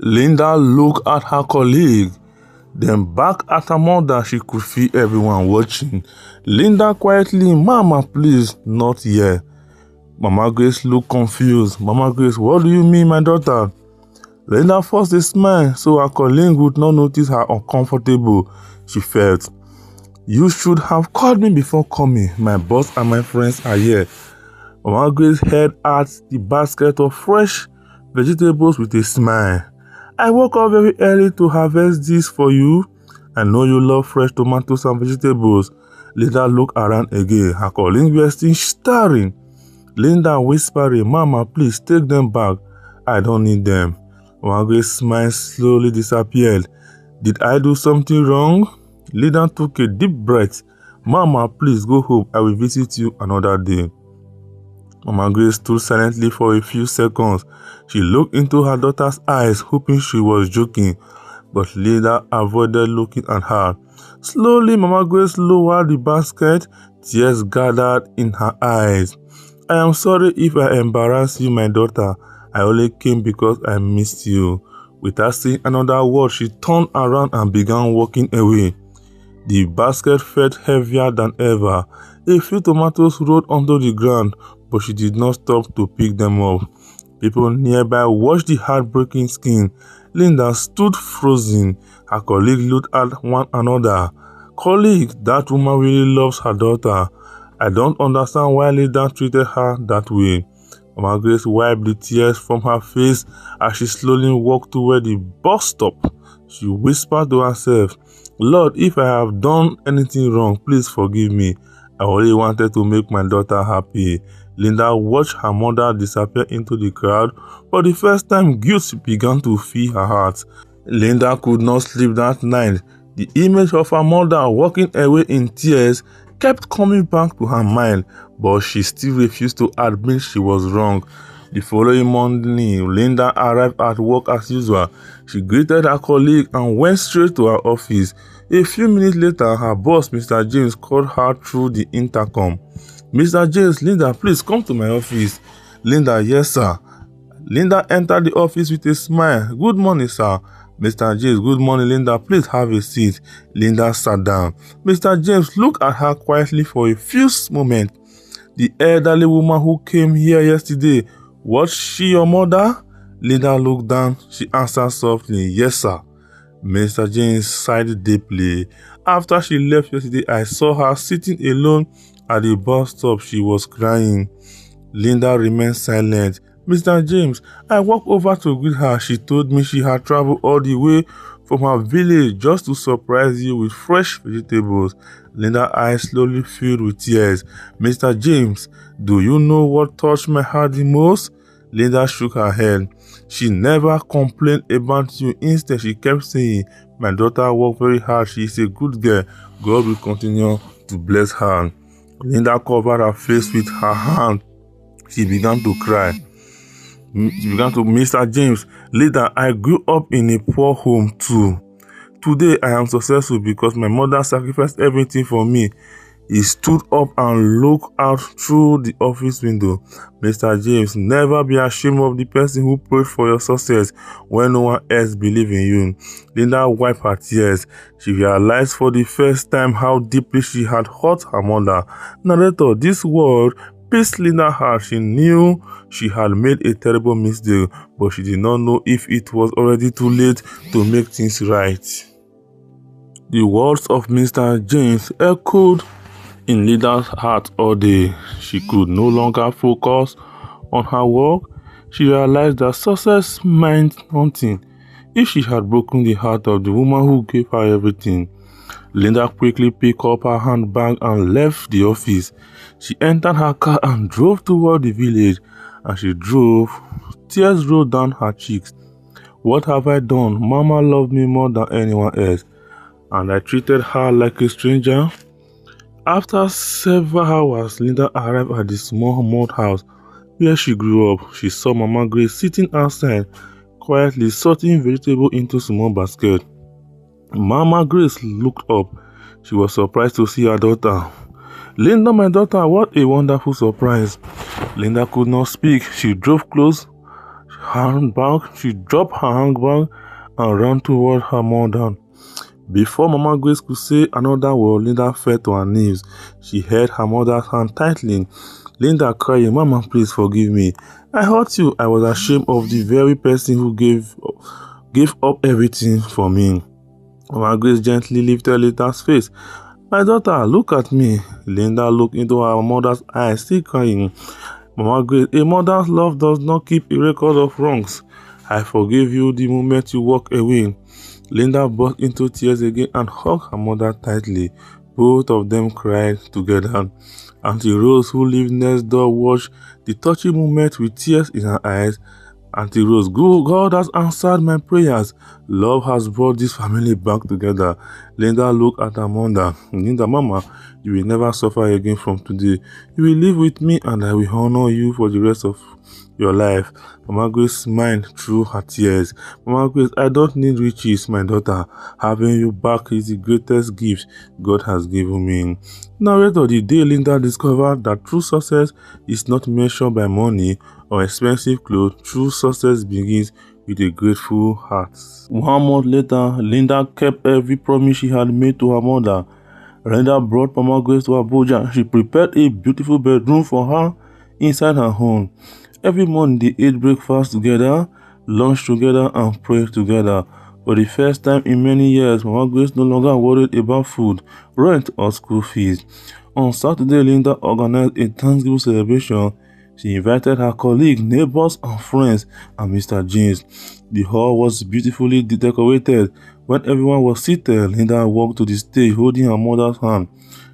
Linda looked at her colleague, then back at her mother. She could feel everyone watching. Linda quietly, "Mama, please, not here." Mama Grace looked confused. "Mama Grace, what do you mean, my daughter?" Linda forced a smile so her colleague would not notice how uncomfortable she felt. "You should have called me before coming. My boss and my friends are here." Mama Grace held out the basket of fresh vegetables with a smile. "I woke up very early to harvest this for you. I know you love fresh tomatoes and vegetables." Linda looked around again. Her colleagues were still staring. Linda whispering, "Mama, please take them back. I don't need them." Mama Grace's smile slowly disappeared. "Did I do something wrong?" Linda took a deep breath. "Mama, please go home. I will visit you another day." Mama Grace stood silently for a few seconds. She looked into her daughter's eyes, hoping she was joking, but Linda avoided looking at her. Slowly, Mama Grace lowered the basket. Tears gathered in her eyes. "I am sorry if I embarrassed you, my daughter. I only came because I missed you." Without saying another word, she turned around and began walking away. The basket felt heavier than ever. A few tomatoes rolled onto the ground, but she did not stop to pick them up. People nearby watched the heartbreaking scene. Linda stood frozen. Her colleagues looked at one another. "Colleague, that woman really loves her daughter. I don't understand why Linda treated her that way." Mama Grace wiped the tears from her face as she slowly walked toward the bus stop. She whispered to herself, "Lord, if I have done anything wrong, please forgive me. I only wanted to make my daughter happy." Linda watched her mother disappear into the crowd. For the first time, guilt began to fill her heart. Linda could not sleep that night. The image of her mother walking away in tears kept coming back to her mind, but she still refused to admit she was wrong. The following morning, Linda arrived at work as usual. She greeted her colleague and went straight to her office. A few minutes later, her boss, Mr. James, called her through the intercom. "Mr. James, Linda, please come to my office." Linda, "Yes, sir." Linda entered the office with a smile. "Good morning, sir." Mr. James, "Good morning, Linda. Please have a seat." Linda sat down. Mr. James looked at her quietly for a few moments. "The elderly woman who came here yesterday, was she your mother?" Linda looked down. She answered softly, "Yes, sir." Mr. James sighed deeply. "After she left yesterday, I saw her sitting alone at the bus stop. She was crying." Linda remained silent. "Mr. James, I walked over to greet her. She told me she had traveled all the way from her village just to surprise you with fresh vegetables." Linda's eyes slowly filled with tears. "Mr. James, do you know what touched my heart the most?" Linda shook her head. "She never complained about you. Instead, she kept saying, 'My daughter worked very hard. She is a good girl. God will continue to bless her.'" Linda covered her face with her hand. She began to cry. "Mr. James, later I grew up in a poor home too. Today I am successful because my mother sacrificed everything for me." He stood up and looked out through the office window. "Mr. James, never be ashamed of the person who prayed for your success when no one else believed in you." Linda wiped her tears. She realized for the first time how deeply she had hurt her mother. Narrator, this word pierced Linda's heart. She knew she had made a terrible mistake, but she did not know if it was already too late to make things right. The words of Mr. James echoed in Linda's heart all day. She could no longer focus on her work. She realized that success meant nothing if she had broken the heart of the woman who gave her everything. Linda quickly picked up her handbag and left the office. She entered her car and drove toward the village. As she drove, tears rolled down her cheeks. "What have I done? Mama loved me more than anyone else, and I treated her like a stranger." After several hours, Linda arrived at the small mud house where she grew up. She saw Mama Grace sitting outside, quietly sorting vegetables into small baskets. Mama Grace looked up. She was surprised to see her daughter. "Linda, my daughter, what a wonderful surprise." Linda could not speak. She drove close. handbag. She dropped her handbag and ran toward her mother. Before Mama Grace could say another word, Linda fell to her knees. She held her mother's hand tightly. Linda cried, "Mama, please forgive me. I hurt you. I was ashamed of the very person who gave up everything for me." Mama Grace gently lifted Linda's face. "My daughter, look at me." Linda looked into her mother's eyes, still crying. "Mama Grace, a mother's love does not keep a record of wrongs. I forgave you the moment you walked away." Linda burst into tears again and hugged her mother tightly. Both of them cried together. Auntie Rose, who lived next door, watched the touching moment with tears in her eyes. Auntie Rose, God has answered my prayers. Love has brought this family back together." Linda looked at her mother. "Linda, Mama, you will never suffer again from today. You will live with me and I will honor you for the rest of your life." Mama Grace smiled through her tears. "Mama Grace, I don't need riches, my daughter. Having you back is the greatest gift God has given me." Narrator, the day Linda discovered that true success is not measured by money or expensive clothes. True success begins with a grateful heart. 1 month later, Linda kept every promise she had made to her mother. Linda brought Mama Grace to Abuja. She prepared a beautiful bedroom for her inside her home. Every morning they ate breakfast together, lunched together, and prayed together. For the first time in many years, Mama Grace no longer worried about food, rent, or school fees. On Saturday, Linda organized a Thanksgiving celebration. She invited her colleagues, neighbors, and friends, and Mr. James. The hall was beautifully decorated. When everyone was seated, Linda walked to the stage holding her mother's hand.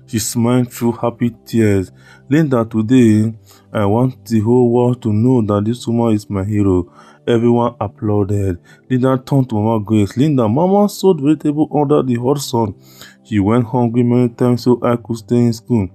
She smiled through happy tears. "Linda, today, I want the whole world to know that this woman is my hero." Everyone applauded. Linda turned to Mama Grace. "Linda, Mama sewed vegetable under the hot sun. She went hungry many times so I could stay in school.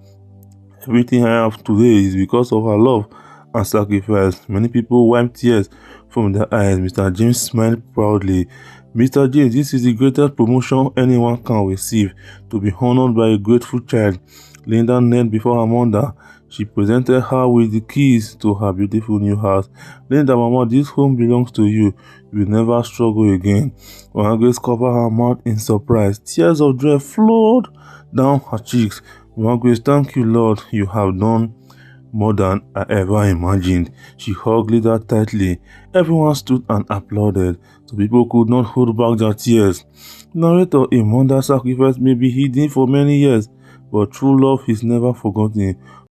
Everything I have today is because of her love and sacrifice." Many people wiped tears from their eyes. Mr. James smiled proudly. "Mr. James, this is the greatest promotion anyone can receive, to be honored by a grateful child." Linda knelt before her mother. She presented her with the keys to her beautiful new house. "Linda, Mama, this home belongs to you. You will never struggle again." Mama Grace covered her mouth in surprise. Tears of joy flowed down her cheeks. "Mama Grace, thank you, Lord. You have done more than I ever imagined." She hugged Linda tightly. Everyone stood and applauded, so people could not hold back their tears. Narrator, a mother's sacrifice may be hidden for many years, but true love is never forgotten.